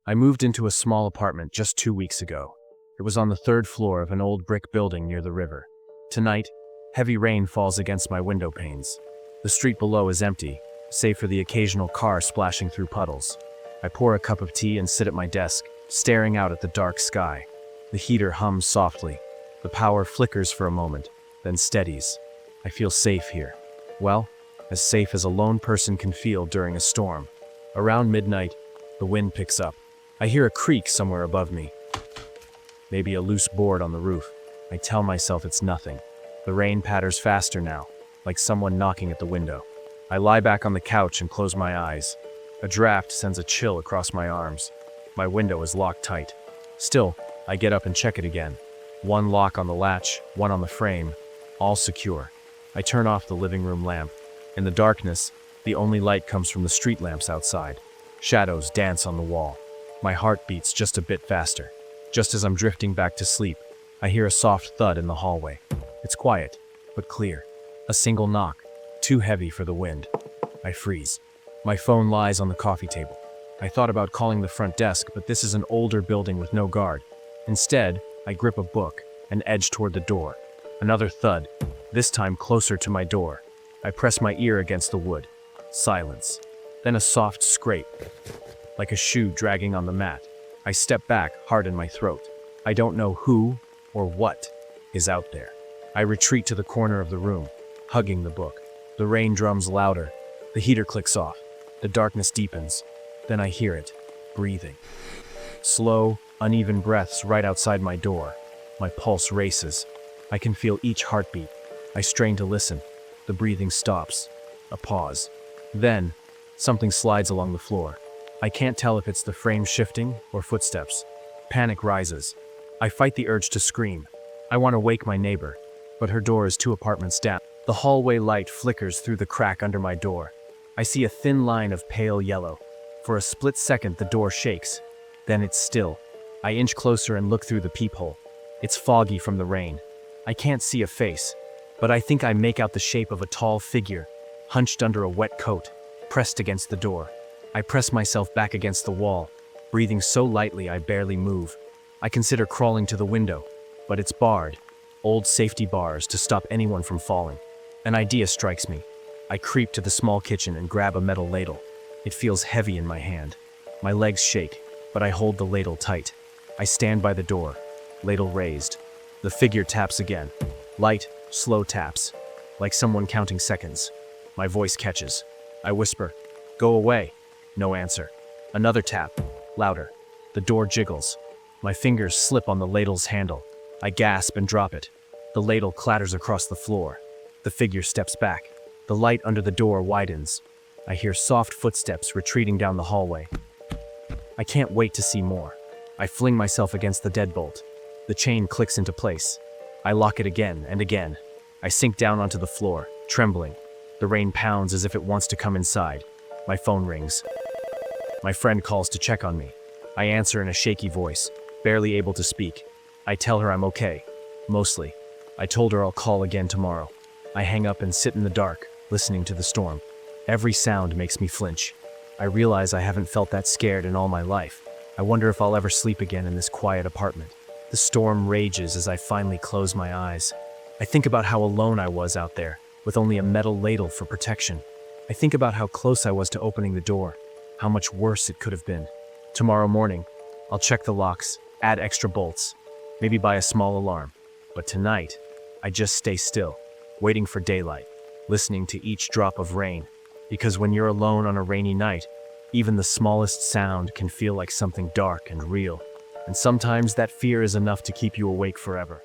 I moved into a small apartment just 2 weeks ago. It was on the third floor of an old brick building near the river. Tonight, heavy rain falls against my window panes. The street below is empty, save for the occasional car splashing through puddles. I pour a cup of tea and sit at my desk, staring out at the dark sky. The heater hums softly. The power flickers for a moment, then steadies. I feel safe here. Well, as safe as a lone person can feel during a storm. Around midnight, the wind picks up. I hear a creak somewhere above me. Maybe a loose board on the roof. I tell myself it's nothing. The rain patters faster now, like someone knocking at the window. I lie back on the couch and close my eyes. A draft sends a chill across my arms. My window is locked tight. Still, I get up and check it again. One lock on the latch, one on the frame, all secure. I turn off the living room lamp. In the darkness, the only light comes from the street lamps outside. Shadows dance on the wall. My heart beats just a bit faster. Just as I'm drifting back to sleep, I hear a soft thud in the hallway. It's quiet, but clear. A single knock, too heavy for the wind. I freeze. My phone lies on the coffee table. I thought about calling the front desk, but this is an older building with no guard. Instead, I grip a book and edge toward the door. Another thud, this time closer to my door. I press my ear against the wood. Silence. Then a soft scrape, like a shoe dragging on the mat. I step back, heart in my throat. I don't know who or what is out there. I retreat to the corner of the room, hugging the book. The rain drums louder. The heater clicks off. The darkness deepens. Then I hear it, breathing. Slow, uneven breaths right outside my door. My pulse races. I can feel each heartbeat. I strain to listen. The breathing stops. A pause. Then, something slides along the floor. I can't tell if it's the frame shifting or footsteps. Panic rises. I fight the urge to scream. I want to wake my neighbor, but her door is 2 apartments down. The hallway light flickers through the crack under my door. I see a thin line of pale yellow. For a split second, the door shakes. Then it's still. I inch closer and look through the peephole. It's foggy from the rain. I can't see a face, but I think I make out the shape of a tall figure, hunched under a wet coat, pressed against the door. I press myself back against the wall, breathing so lightly I barely move. I consider crawling to the window, but it's barred. Old safety bars to stop anyone from falling. An idea strikes me. I creep to the small kitchen and grab a metal ladle. It feels heavy in my hand. My legs shake, but I hold the ladle tight. I stand by the door, ladle raised. The figure taps again. Light, slow taps, like someone counting seconds. My voice catches. I whisper, "Go away." No answer. Another tap, louder. The door jiggles. My fingers slip on the ladle's handle. I gasp and drop it. The ladle clatters across the floor. The figure steps back. The light under the door widens. I hear soft footsteps retreating down the hallway. I can't wait to see more. I fling myself against the deadbolt. The chain clicks into place. I lock it again and again. I sink down onto the floor, trembling. The rain pounds as if it wants to come inside. My phone rings. My friend calls to check on me. I answer in a shaky voice, barely able to speak. I tell her I'm okay. Mostly. I told her I'll call again tomorrow. I hang up and sit in the dark, listening to the storm. Every sound makes me flinch. I realize I haven't felt that scared in all my life. I wonder if I'll ever sleep again in this quiet apartment. The storm rages as I finally close my eyes. I think about how alone I was out there, with only a metal ladle for protection. I think about how close I was to opening the door, how much worse it could have been. Tomorrow morning, I'll check the locks, add extra bolts, maybe buy a small alarm. But tonight, I just stay still, waiting for daylight, listening to each drop of rain. Because when you're alone on a rainy night, even the smallest sound can feel like something dark and real. And sometimes that fear is enough to keep you awake forever.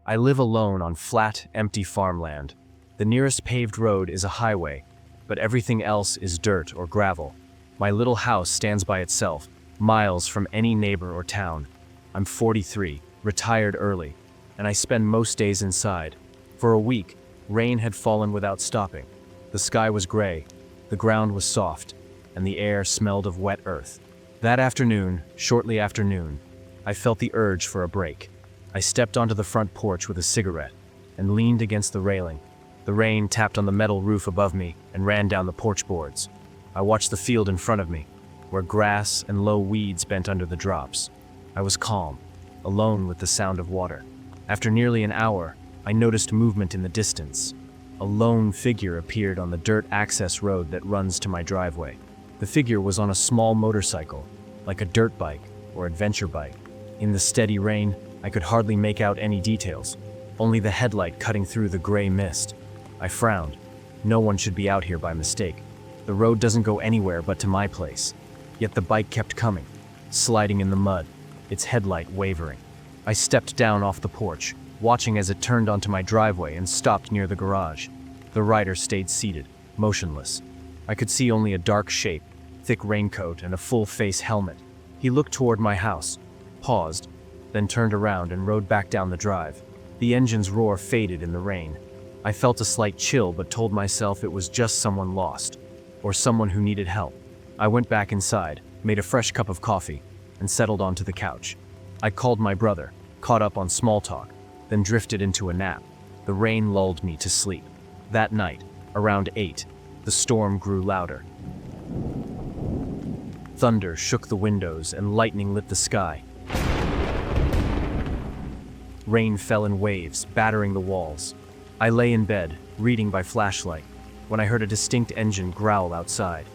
I live alone on flat, empty farmland. The nearest paved road is a highway, but everything else is dirt or gravel. My little house stands by itself, miles from any neighbor or town. I'm 43, retired early, and I spend most days inside. For a week, rain had fallen without stopping. The sky was gray, the ground was soft, and the air smelled of wet earth. That afternoon, shortly after noon, I felt the urge for a break. I stepped onto the front porch with a cigarette and leaned against the railing. The rain tapped on the metal roof above me and ran down the porch boards. I watched the field in front of me, where grass and low weeds bent under the drops. I was calm, alone with the sound of water. After nearly an hour, I noticed movement in the distance. A lone figure appeared on the dirt access road that runs to my driveway. The figure was on a small motorcycle, like a dirt bike or adventure bike. In the steady rain, I could hardly make out any details, only the headlight cutting through the gray mist. I frowned. No one should be out here by mistake. The road doesn't go anywhere but to my place. Yet the bike kept coming, sliding in the mud, its headlight wavering. I stepped down off the porch, watching as it turned onto my driveway and stopped near the garage. The rider stayed seated, motionless. I could see only a dark shape, thick raincoat, and a full-face helmet. He looked toward my house, paused, then turned around and rode back down the drive. The engine's roar faded in the rain. I felt a slight chill but told myself it was just someone lost, or someone who needed help. I went back inside, made a fresh cup of coffee, and settled onto the couch. I called my brother, caught up on small talk, then drifted into a nap. The rain lulled me to sleep. That night, around 8, the storm grew louder. Thunder shook the windows and lightning lit the sky. Rain fell in waves, battering the walls. I lay in bed, reading by flashlight, when I heard a distinct engine growl outside.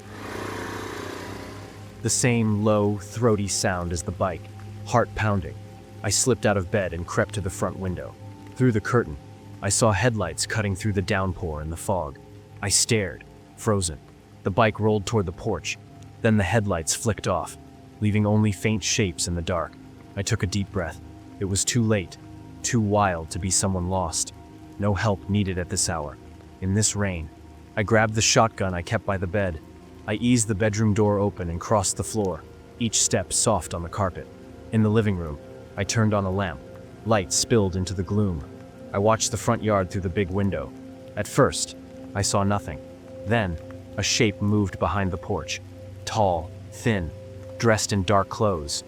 The same low, throaty sound as the bike, heart pounding. I slipped out of bed and crept to the front window. Through the curtain, I saw headlights cutting through the downpour and the fog. I stared, frozen. The bike rolled toward the porch. Then the headlights flicked off, leaving only faint shapes in the dark. I took a deep breath. It was too late, too wild to be someone lost. No help needed at this hour. In this rain, I grabbed the shotgun I kept by the bed. I eased the bedroom door open and crossed the floor, each step soft on the carpet. In the living room, I turned on a lamp. Light spilled into the gloom. I watched the front yard through the big window. At first, I saw nothing. Then, a shape moved behind the porch. Tall, thin, dressed in dark clothes.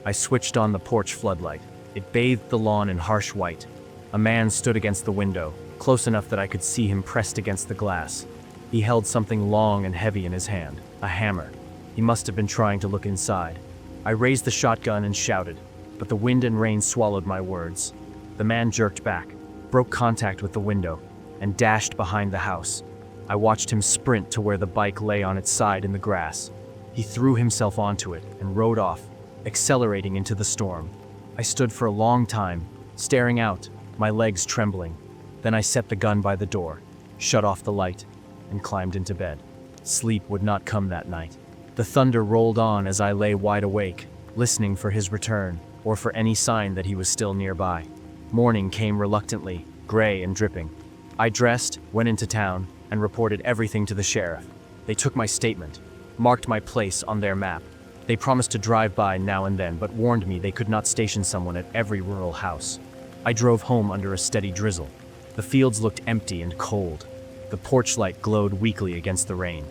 I switched on the porch floodlight. It bathed the lawn in harsh white. A man stood against the window, close enough that I could see him pressed against the glass. He held something long and heavy in his hand, a hammer. He must have been trying to look inside. I raised the shotgun and shouted, but the wind and rain swallowed my words. The man jerked back, broke contact with the window, and dashed behind the house. I watched him sprint to where the bike lay on its side in the grass. He threw himself onto it and rode off, accelerating into the storm. I stood for a long time, staring out, my legs trembling. Then I set the gun by the door, shut off the light, and climbed into bed. Sleep would not come that night. The thunder rolled on as I lay wide awake, listening for his return, or for any sign that he was still nearby. Morning came reluctantly, gray and dripping. I dressed, went into town, and reported everything to the sheriff. They took my statement, marked my place on their map. They promised to drive by now and then, but warned me they could not station someone at every rural house. I drove home under a steady drizzle. The fields looked empty and cold. The porch light glowed weakly against the rain.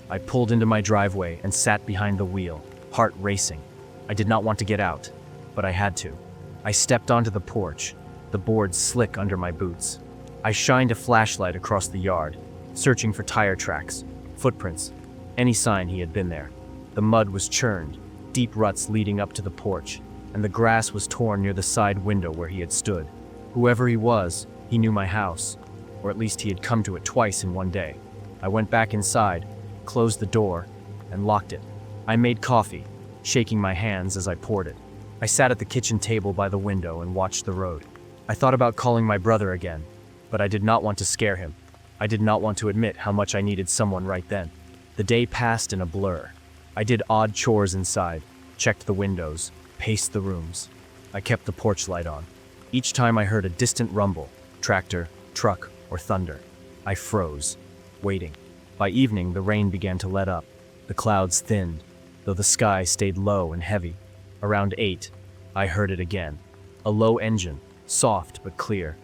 I pulled into my driveway and sat behind the wheel, heart racing. I did not want to get out, but I had to. I stepped onto the porch, the boards slick under my boots. I shined a flashlight across the yard, searching for tire tracks, footprints, any sign he had been there. The mud was churned, deep ruts leading up to the porch, and the grass was torn near the side window where he had stood. Whoever he was, he knew my house, or at least he had come to it twice in one day. I went back inside, closed the door, and locked it. I made coffee, shaking my hands as I poured it. I sat at the kitchen table by the window and watched the road. I thought about calling my brother again, but I did not want to scare him. I did not want to admit how much I needed someone right then. The day passed in a blur. I did odd chores inside, checked the windows, paced the rooms. I kept the porch light on. Each time I heard a distant rumble, tractor, truck, or thunder, I froze, waiting. By evening, the rain began to let up. The clouds thinned, though the sky stayed low and heavy. Around 8, I heard it again. A low engine, soft but clear.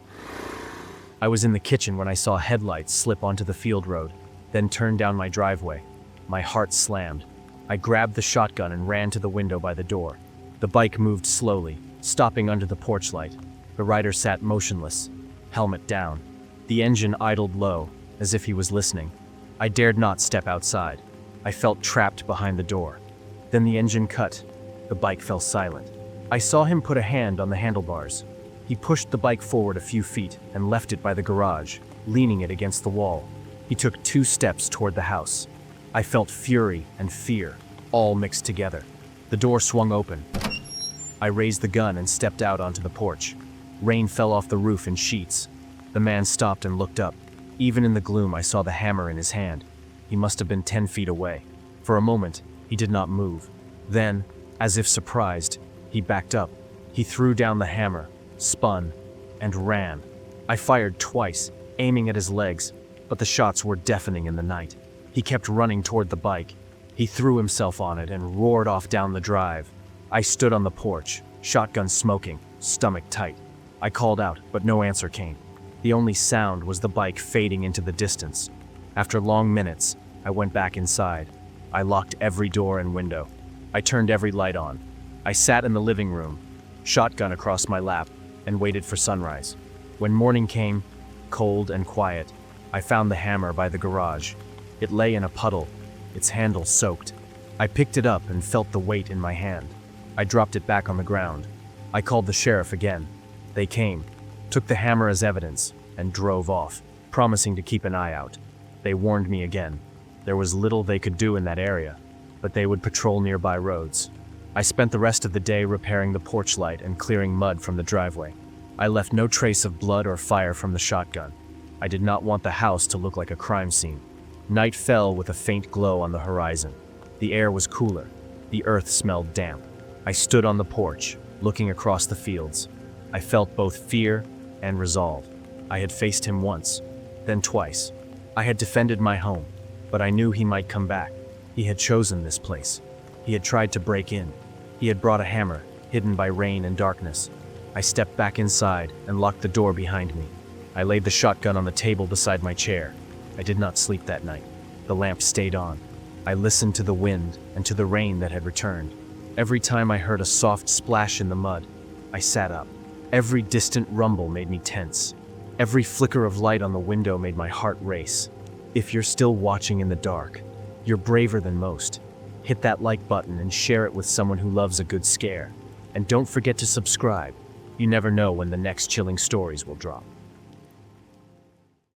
I was in the kitchen when I saw headlights slip onto the field road, then turned down my driveway. My heart slammed. I grabbed the shotgun and ran to the window by the door. The bike moved slowly, stopping under the porch light. The rider sat motionless, helmet down. The engine idled low, as if he was listening. I dared not step outside. I felt trapped behind the door. Then the engine cut. The bike fell silent. I saw him put a hand on the handlebars. He pushed the bike forward a few feet and left it by the garage, leaning it against the wall. He took 2 steps toward the house. I felt fury and fear, all mixed together. The door swung open. I raised the gun and stepped out onto the porch. Rain fell off the roof in sheets. The man stopped and looked up. Even in the gloom, I saw the hammer in his hand. He must have been 10 feet away. For a moment, he did not move. Then, as if surprised, he backed up. He threw down the hammer, spun, and ran. I fired twice, aiming at his legs, but the shots were deafening in the night. He kept running toward the bike. He threw himself on it and roared off down the drive. I stood on the porch, shotgun smoking, stomach tight. I called out, but no answer came. The only sound was the bike fading into the distance. After long minutes, I went back inside. I locked every door and window. I turned every light on. I sat in the living room, shotgun across my lap, and waited for sunrise. When morning came, cold and quiet, I found the hammer by the garage. It lay in a puddle, its handle soaked. I picked it up and felt the weight in my hand. I dropped it back on the ground. I called the sheriff again. They came, took the hammer as evidence, and drove off, promising to keep an eye out. They warned me again. There was little they could do in that area, but they would patrol nearby roads. I spent the rest of the day repairing the porch light and clearing mud from the driveway. I left no trace of blood or fire from the shotgun. I did not want the house to look like a crime scene. Night fell with a faint glow on the horizon. The air was cooler. The earth smelled damp. I stood on the porch, looking across the fields. I felt both fear and resolve. I had faced him once, then twice. I had defended my home, but I knew he might come back. He had chosen this place. He had tried to break in. He had brought a hammer, hidden by rain and darkness. I stepped back inside and locked the door behind me. I laid the shotgun on the table beside my chair. I did not sleep that night. The lamp stayed on. I listened to the wind and to the rain that had returned. Every time I heard a soft splash in the mud, I sat up. Every distant rumble made me tense. Every flicker of light on the window made my heart race. If you're still watching in the dark, you're braver than most. Hit that like button and share it with someone who loves a good scare. And don't forget to subscribe. You never know when the next chilling stories will drop.